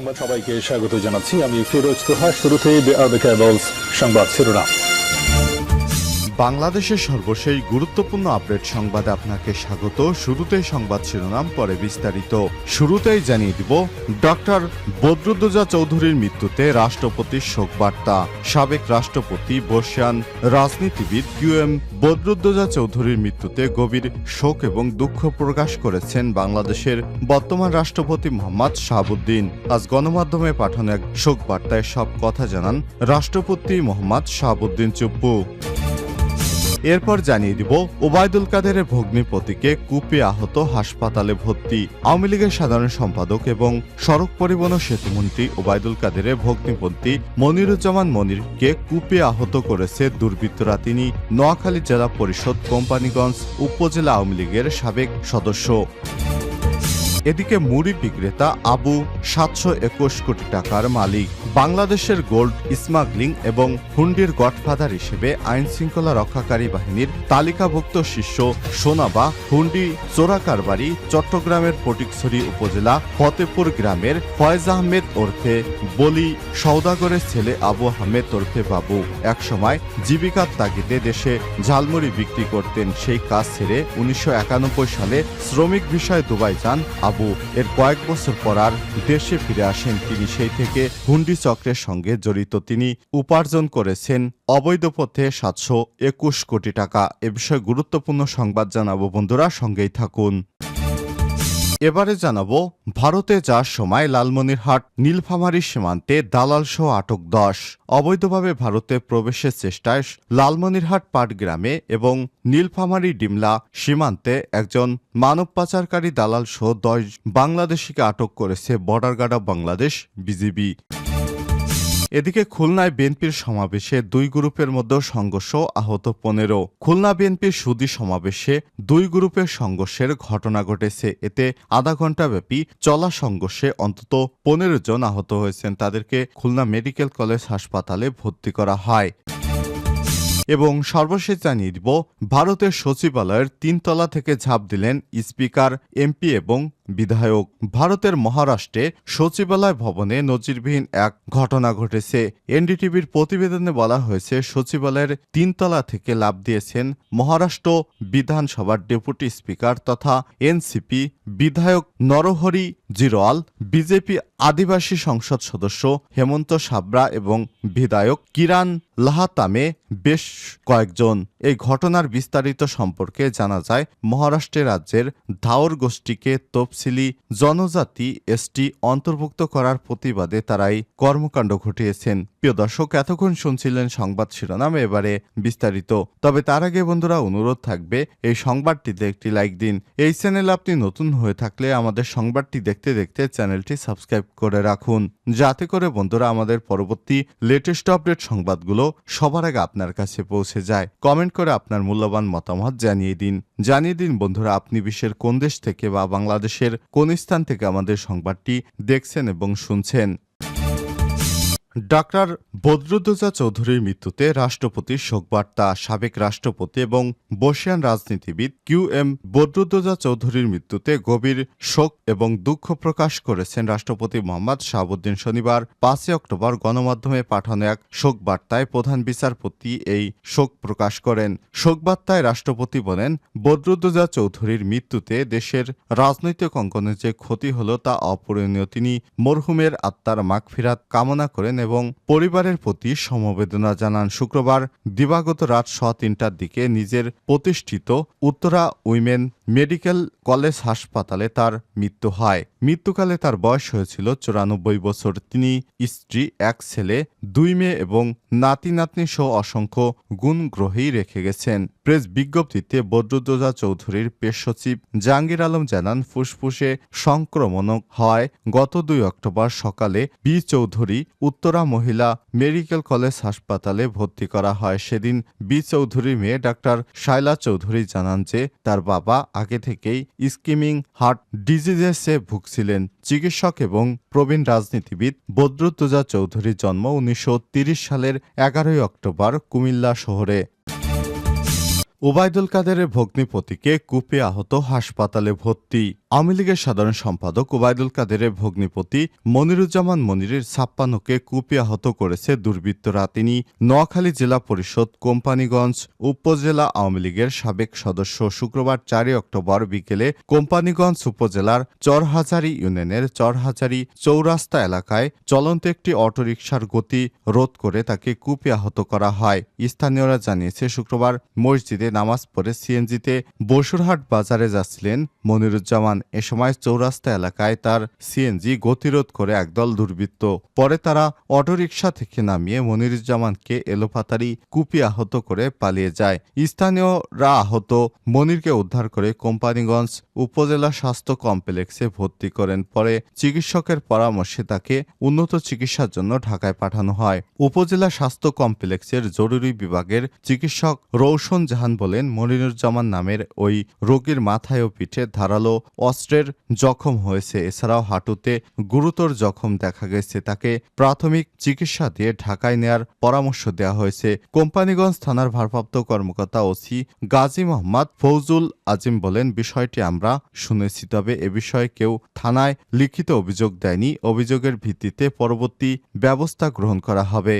সংবাদ সবাইকে স্বাগত জানাচ্ছি। আমি ফিরোজ তোহা। শুরুতেই সংবাদ শিরোনাম। বাংলাদেশের সর্বশেষ গুরুত্বপূর্ণ আপডেট সংবাদে আপনাকে স্বাগত। শুরুতেই সংবাদ শিরোনাম, পরে বিস্তারিত। শুরুতেই জানিয়ে দিব, ডক্টর বদরুদ্দোজা চৌধুরীর মৃত্যুতে রাষ্ট্রপতির শোকবার্তা। সাবেক রাষ্ট্রপতি বর্ষিয়ান রাজনীতিবিদ QM বদরুদ্দোজা চৌধুরীর মৃত্যুতে গভীর শোক এবং দুঃখ প্রকাশ করেছেন বাংলাদেশের বর্তমান রাষ্ট্রপতি মোহাম্মদ শাহাবুদ্দিন। আজ গণমাধ্যমে পাঠানো এক শোকবার্তায় সব কথা জানান রাষ্ট্রপতি মোহাম্মদ শাহাবুদ্দিন চুপ্পু। এরপর জানিয়ে দিব, ওবায়দুল কাদেরের ভগ্নিপতিকে কুপিয়ে আহত, হাসপাতালে ভর্তি। আওয়ামী লীগের সাধারণ সম্পাদক এবং সড়ক পরিবহন ও সেতুমন্ত্রী ওবায়দুল কাদেরের ভগ্নিপতি মনিরুজ্জামান মনিরকে কুপিয়ে আহত করেছে দুর্বৃত্তরা। তিনি নোয়াখালী জেলা পরিষদ কোম্পানীগঞ্জ উপজেলা আওয়ামী লীগের সাবেক সদস্য। এদিকে মুড়ি বিক্রেতা আবু 721 কোটি টাকার মালিক। বাংলাদেশের গোল্ড স্মাগলিং এবং হুন্ডির গডফাদার হিসেবে আইন শৃঙ্খলা রক্ষাকারী বাহিনীর তালিকাভুক্ত শীর্ষ সোনা বা হুন্ডি চোরাকারবারি চট্টগ্রামের ফটিকছড়ি উপজেলা ফতেপুর গ্রামের ফয়েজ আহমেদ ওরফে বলি সওদাগরের ছেলে আবু আহমেদ ওরফে বাবু একসময় জীবিকার তাগিদে দেশে ঝালমুড়ি বিক্রি করতেন। সেই কাজ ছেড়ে 1991 সালে শ্রমিক ভিসায় দুবাই যান আবু। এর কয়েক বছর পর আর দেশে ফিরে আসেন তিনি। সেই থেকে হুন্ডি চক্রের সঙ্গে জড়িত। তিনি উপার্জন করেছেন অবৈধ পথে 721 কোটি টাকা। এ বিষয়ে গুরুত্বপূর্ণ সংবাদ জানাবো, বন্ধুরা সঙ্গেই থাকুন। এবারে জানাবো, ভারতে যাওয়ার সময় লালমনিরহাট নীলফামারী সীমান্তে দালালসহ আটক 10। অবৈধভাবে ভারতে প্রবেশের চেষ্টায় লালমনিরহাট পাটগ্রামে এবং নীলফামারী ডিমলা সীমান্তে একজন মানব পাচারকারী দালালসহ 10 বাংলাদেশিকে আটক করেছে border guard of Bangladesh BGB. এদিকে খুলনায় বিএনপির সমাবেশে দুই গ্রুপের মধ্যে সংঘর্ষ, আহত 15। খুলনা বিএনপির সুধী সমাবেশে দুই গ্রুপের সংঘর্ষের ঘটনা ঘটেছে। এতে আধা ঘণ্টা ব্যাপী চলা সংঘর্ষে অন্তত 15 জন আহত হয়েছেন। তাদেরকে খুলনা মেডিকেল কলেজ হাসপাতালে ভর্তি করা হয়। এবং সর্বশেষ জানিয়ে দিব, ভারতের সচিবালয়ের 3 তলা থেকে ঝাঁপ দিলেন স্পিকার, এমপি এবং বিধায়ক। ভারতের মহারাষ্ট্রে সচিবালয় ভবনে নজিরবিহীন এক ঘটনা ঘটেছে। এনডিটিভির প্রতিবেদনে বলা হয়েছে, সচিবালয়ের 3 তলা থেকে লাফ দিয়েছেন মহারাষ্ট্র বিধানসভার ডেপুটি স্পিকার তথা এনসিপি বিধায়ক নরহরি জিরওয়াল, বিজেপি আদিবাসী সংসদ সদস্য হেমন্ত সাবরা এবং বিধায়ক কিরান লাহাতামে বেশ কয়েকজন। এই ঘটনার বিস্তারিত সম্পর্কে জানা যায়, মহারাষ্ট্র রাজ্যের ধাওর গোষ্ঠীকে তফসিলি জনজাতি এসটি অন্তর্ভুক্ত করার প্রতিবাদে তারাই কর্মকাণ্ড ঘটিয়েছেন। প্রিয় দর্শক, এতক্ষণ শুনছিলেন সংবাদ শিরোনাম, এবারে বিস্তারিত। তবে তার আগে বন্ধুরা অনুরোধ থাকবে, এই সংবাদটিতে একটি লাইক দিন। এই চ্যানেলে আপনি নতুন হয়ে থাকলে আমাদের সংবাদটি দেখতে দেখতে চ্যানেলটি সাবস্ক্রাইব করে রাখুন, যাতে করে বন্ধুরা আমাদের পরবর্তী লেটেস্ট আপডেট সংবাদগুলো সবার আগে আপনার কাছে পৌঁছে যায়। কমেন্ট করে আপনার মূল্যবান মতামত জানিয়ে দিন বন্ধুরা, আপনি বিশ্বের কোন দেশ থেকে বা বাংলাদেশের কোন স্থান থেকে আমাদের সংবাদটি দেখছেন এবং শুনছেন। ডক্টর বদরুদ্দোজা চৌধুরীর মৃত্যুতে রাষ্ট্রপতির শোকবার্তা। সাবেক রাষ্ট্রপতি এবং বর্ষিয়ান রাজনীতিবিদ QM বদরুদ্দোজা চৌধুরীর মৃত্যুতে গভীর শোক এবং দুঃখ প্রকাশ করেছেন রাষ্ট্রপতি মোহাম্মদ শাহাবুদ্দিন। শনিবার 5 অক্টোবর গণমাধ্যমে পাঠানো এক শোকবার্তায় প্রধান বিচারপতি এই শোক প্রকাশ করেন। শোকবার্তায় রাষ্ট্রপতি বলেন, বদরুদ্দোজা চৌধুরীর মৃত্যুতে দেশের রাজনৈতিক অঙ্গনে যে ক্ষতি হল তা অপূরণীয়। তিনি মরহুমের আত্মার মাগফিরাত কামনা করেন এবং পরিবারের প্রতি সমবেদনা জানান। শুক্রবার দিবাগত রাত 3:15টার দিকে নিজের প্রতিষ্ঠিত উত্তরা উইমেন মেডিকেল কলেজ হাসপাতালে তার মৃত্যু হয়। মৃত্যুকালে তার বয়স হয়েছিল 94 বছর। তিনি স্ত্রী, এক ছেলে, 2 মেয়ে এবং নাতি নাতনি সহ অসংখ্য গুণগ্রহী রেখে গেছেন। প্রেস বিজ্ঞপ্তিতে বদরুদ্দোজা চৌধুরীর পেশ সচিব জাহাঙ্গীর আলম জানান, ফুসফুসে সংক্রমণ হওয়ায় গত 2 অক্টোবর সকালে বি চৌধুরী উত্তরা মহিলা মেডিকেল কলেজ হাসপাতালে ভর্তি করা হয়। সেদিন বি চৌধুরীর মেয়ে ডাক্তার শায়লা চৌধুরী জানান যে তার বাবা আগে থেকেই স্কিমিং হার্ট ডিজিজেসে ভুগছিলেন। চিকিৎসক এবং প্রবীণ রাজনীতিবিদ বদরুদ্দোজা চৌধুরীর জন্ম 1930 সালের 11 অক্টোবর কুমিল্লা শহরে। ওবায়দুল কাদেরের ভগ্নিপতিকে কুপিয়ে আহত, হাসপাতালে ভর্তি। আওয়ামী লীগের সাধারণ সম্পাদক ওবায়দুল কাদেরের ভগ্নিপতি মনিরুজ্জামান মনিরের ৫৬কে কুপিয়ে আহত করেছে দুর্বৃত্তরা। তিনি নোয়াখালী জেলা পরিষদ কোম্পানীগঞ্জ উপজেলা আওয়ামী লীগের সাবেক সদস্য। শুক্রবার ৪ অক্টোবর বিকেলে কোম্পানীগঞ্জ উপজেলার চরহাজারী ইউনিয়নের চরহাজারী চৌরাস্তা এলাকায় চলন্ত একটি অটোরিকশার গতি রোধ করে তাকে কুপিয়ে আহত করা হয়। স্থানীয়রা জানিয়েছে, শুক্রবার মসজিদে নামাজ পড়ে সিএনজিতে বসুরহাট বাজারে যাচ্ছিলেন মনিরুজ্জামান। এ সময় চৌরাস্তা এলাকায় তার সিএনজি গতিরোধ করে একদল দুর্বৃত্ত। পরে তারা অটোরিকশা থেকে নামিয়ে মনিরুজ্জামানকে এলোপাতাড়ি কুপিয়ে আহত করে পালিয়ে যায়। স্থানীয়রা আহত মনিরকে উদ্ধার করে কোম্পানীগঞ্জ উপজেলা স্বাস্থ্য কমপ্লেক্সে ভর্তি করেন। পরে চিকিৎসকের পরামর্শে তাকে উন্নত চিকিৎসার জন্য ঢাকায় পাঠানো হয়। উপজেলা স্বাস্থ্য কমপ্লেক্সের জরুরি বিভাগের চিকিৎসক রৌশন জাহান বলেন, মনিরুজ্জামান নামের ওই রোগীর মাথায় ও পিঠে ধারালো অস্ত্রের জখম হয়েছে। এছাড়াও হাঁটুতে গুরুতর জখম দেখা গেছে। তাকে প্রাথমিক চিকিৎসা দিয়ে ঢাকায় নেয়ার পরামর্শ দেওয়া হয়েছে। কোম্পানীগঞ্জ থানার ভারপ্রাপ্ত কর্মকর্তা ওসি গাজী মোহাম্মদ ফৌজুল আজিম বলেন, বিষয়টি আমরা শুনেছি, তবে এ বিষয়ে কেউ থানায় লিখিত অভিযোগ দেয়নি। অভিযোগের ভিত্তিতে পরবর্তী ব্যবস্থা গ্রহণ করা হবে।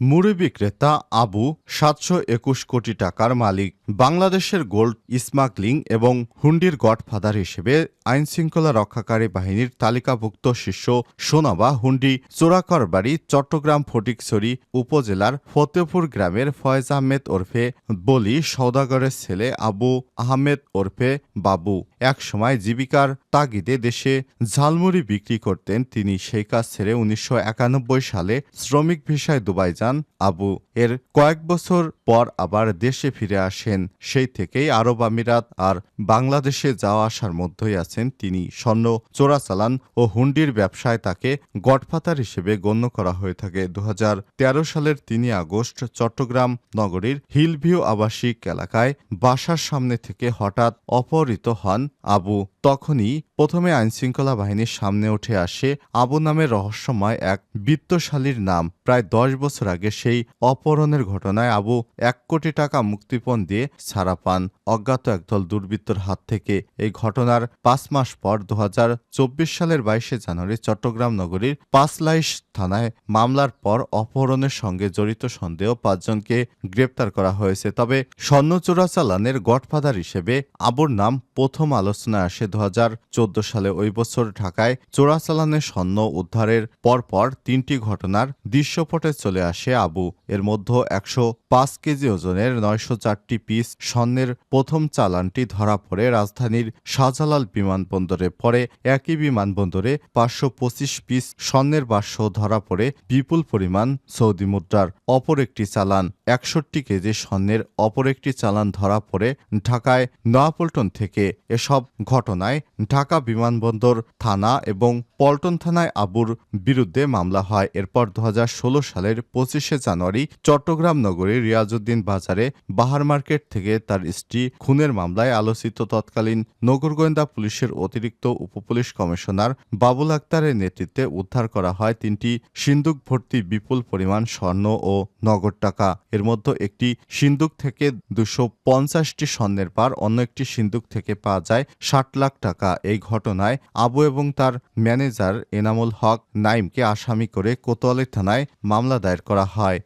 মুড়ি বিক্রেতা আবু ৭২১ কোটি টাকার মালিক। বাংলাদেশের গোল্ড স্মাগলিং এবং হুন্ডির গডফাদার হিসেবে আইনশৃঙ্খলা রক্ষাকারী বাহিনীর তালিকাভুক্ত শীর্ষ সোনাবা হুন্ডি চোরাকরবাড়ি চট্টগ্রাম ফটিকছড়ি উপজেলার ফতেপুর গ্রামের ফয়েজ আহমেদ ওরফে বলি সওদাগরের ছেলে আবু আহমেদ ওরফে বাবু একসময় জীবিকার তাগিদে দেশে ঝালমুড়ি বিক্রি করতেন। তিনি সেই কাজ ছেড়ে ১৯৯১ সালে শ্রমিক ভিসায় দুবাই যান। আবু এর কয়েক বছর পর আবার দেশে ফিরে আসেন। সেই থেকেই আরব আমিরাত আর বাংলাদেশে যাওয়া আসার মধ্যেই আছেন তিনি। স্বর্ণ চোরাচালান ও হুন্ডির ব্যবসায় তাকে গডফাদার হিসেবে গণ্য করা হয়ে থাকে। ২০১৩ সালের ৩ আগস্ট চট্টগ্রাম নগরীর হিলভিউ আবাসিক এলাকায় বাসার সামনে থেকে হঠাৎ অপহৃত হন আবু। তখনই প্রথমে আইনশৃঙ্খলা বাহিনীর সামনে উঠে আসে আবু নামের রহস্যময় এক বিত্তশালীর নাম। প্রায় ১০ বছর আগে সেই অপহরণের ঘটনায় আবু ১ কোটি টাকা মুক্তিপণ দিয়ে ছাড়া পান অজ্ঞাত একদল দুর্বৃত্তর হাত থেকে। এই ঘটনার ৫ মাস পর ২০২৪ সালের ২২ জানুয়ারি চট্টগ্রাম নগরীর পাঁচলাইশ থানায় মামলার পর অপহরণের সঙ্গে জড়িত সন্দেহ ৫ জনকে গ্রেপ্তার করা হয়েছে। তবে স্বর্ণ চোরাচালানের গডফাদার হিসেবে আবুর নাম প্রথম আলোচনায় আসে ২০১৪ সালে। ওই বছর ঢাকায় চোরাচালানের স্বর্ণ উদ্ধারের পরপর ৩টি ঘটনার দৃশ্যপটে চলে আসে আবু। এর মধ্যে ১০৫ কেজি ওজনের ৯০৪টি পিস স্বর্ণের প্রথম চালানটি ধরা পড়ে রাজধানীর শাহজালাল বিমানবন্দরে। পরে একই বিমানবন্দরে ৫২৫ পিস স্বর্ণের বাক্স ধরা পড়ে বিপুল পরিমাণ সৌদি মুদ্রার। অপর একটি চালান ৬১ কেজি স্বর্ণের অপর একটি চালান ধরা পড়ে ঢাকায় নয়াপল্টন থেকে। এসব ঘটনায় ঢাকা বিমানবন্দর থানা এবং পল্টন থানায় আবুর বিরুদ্ধে মামলা হয়। এরপর ২০১৬ সালের ২৫ জানুয়ারি চট্টগ্রাম নগরীর রিয়াজউদ্দিন বাজারে বাহার মার্কেট থেকে তার স্ত্রী খুনের মামলায় আলোচিত তৎকালীন নগর গোয়েন্দা পুলিশের অতিরিক্ত উপপুলিশ কমিশনার বাবুল আক্তারের নেতৃত্বে উদ্ধার করা হয় ৩টি সিন্দুক ভর্তি বিপুল পরিমাণ স্বর্ণ ও নগদ টাকা। এর মধ্যে একটি সিন্দুক থেকে ২৫০টি স্বর্ণের বার, অন্য একটি সিন্দুক থেকে পাওয়া যায় ৬০ লাখ টাকা। এই ঘটনায় আবু এবং তার ম্যানেজার এনামুল হক নাইমকে আসামি করে কোতোয়ালি থানায় মামলা দায়ের করা হয়।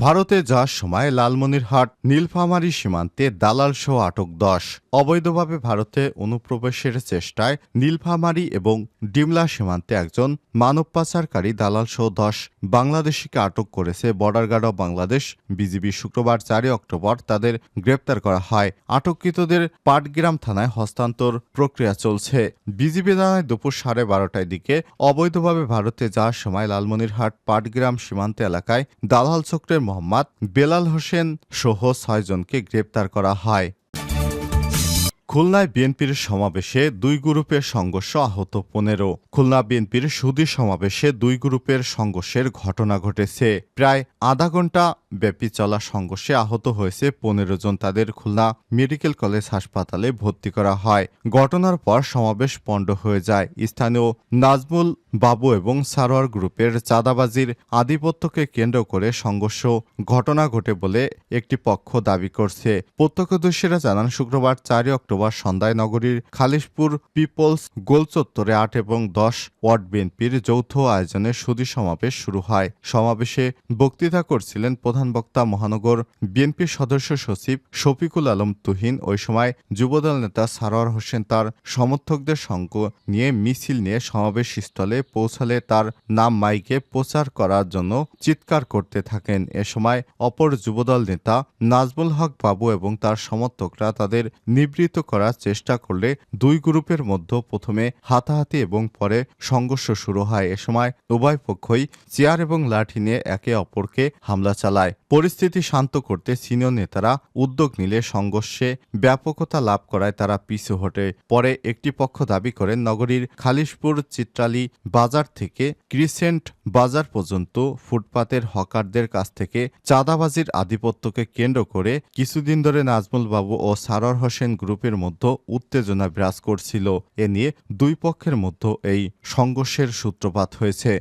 ভারতে যাওয়ার সময় লালমনিরহাট নীলফামারী সীমান্তে দালালসহ আটক ১০। অবৈধভাবে ভারতে অনুপ্রবেশের চেষ্টায় নীলফামারী এবং ডিমলা সীমান্তে একজন মানব পাচারকারী দালালসহ ১০ বাংলাদেশিকে আটক করেছে border guard of Bangladesh BGB. শুক্রবার ৪ অক্টোবর তাদের গ্রেপ্তার করা হয়। আটককৃতদের পাটগ্রাম থানায় হস্তান্তর প্রক্রিয়া চলছে। বিজিবি জানায় দুপুর ১২:৩০টার দিকে অবৈধভাবে ভারতে যাওয়ার সময় লালমনিরহাট পাটগ্রাম সীমান্ত এলাকায় দালাল চক্রের মোহাম্মদ বেলাল হোসেন সহ ৬ জনকে গ্রেপ্তার করা হয়। খুলনায় বিএনপির সমাবেশে ২ গ্রুপের সংঘর্ষ, আহত ১৫। খুলনা বিএনপির সুধী সমাবেশে ২ গ্রুপের সংঘর্ষের ঘটনা ঘটেছে। প্রায় আধা ঘণ্টা ব্যাপী চলা সংঘর্ষে আহত হয়েছে 15 জন। তাদের খুলনা মেডিকেল কলেজ হাসপাতালে ভর্তি করা হয়। ঘটনার পর সমাবেশ পণ্ড হয়ে যায়। স্থানীয় নাজমুল বাবু এবং সারোয়ার গ্রুপের চাঁদাবাজির আধিপত্যকে কেন্দ্র করে সংঘর্ষ ঘটনা ঘটে বলে একটি পক্ষ দাবি করছে। প্রত্যক্ষদর্শীরা জানান, শুক্রবার 4 অক্টোবর সন্ধ্যায় নগরীর খালিশপুর পিপলস গোল চত্বরে 8 এবং 10 ওয়ার্ড বিএনপির যৌথ আয়োজনে সুধী সমাবেশ শুরু হয়। সমাবেশে বক্তৃতা করছিলেন প্রধান বক্তা মহানগর বিএনপির সদস্য সচিব শফিকুল আলম তুহিন। ওই সময় যুবদল নেতা সারোয়ার হোসেন তার সমর্থকদের সঙ্গ নিয়ে মিছিল নিয়ে সমাবেশ স্থলে পৌঁছালে তার নাম মাইকে প্রচার করার জন্য চিৎকার করতে থাকেন। এ সময় অপর যুবদল নেতা নাজমুল হক বাবু এবং তার সমর্থকরা তাদের নিবৃত্ত করার চেষ্টা করলে দুই গ্রুপের মধ্যে প্রথমে হাতাহাতি এবং পরে সংঘর্ষ শুরু হয়। এ সময় উভয় পক্ষই চেয়ার এবং লাঠি নিয়ে একে অপরকে হামলা চালায়। পরিস্থিতি শান্ত করতে সিনিয়র নেতারা উদ্যোগ নিলে সংঘর্ষে ব্যাপকতা লাভ করায় তারা পিছু হটে। পরে একটি পক্ষ দাবি করেন, নগরীর খালিশপুর চিত্রালী বাজার থেকে ক্রিসেন্ট বাজার পর্যন্ত ফুটপাতের হকারদের কাছ থেকে চাঁদাবাজির আধিপত্যকে কেন্দ্র করে কিছুদিন ধরে নাজমুল বাবু ও সারোয়ার হোসেন গ্রুপের মধ্যে উত্তেজনা বিরাজ করছিল। এ নিয়ে দুই পক্ষের মধ্যে এই সংঘর্ষের সূত্রপাত হয়েছে।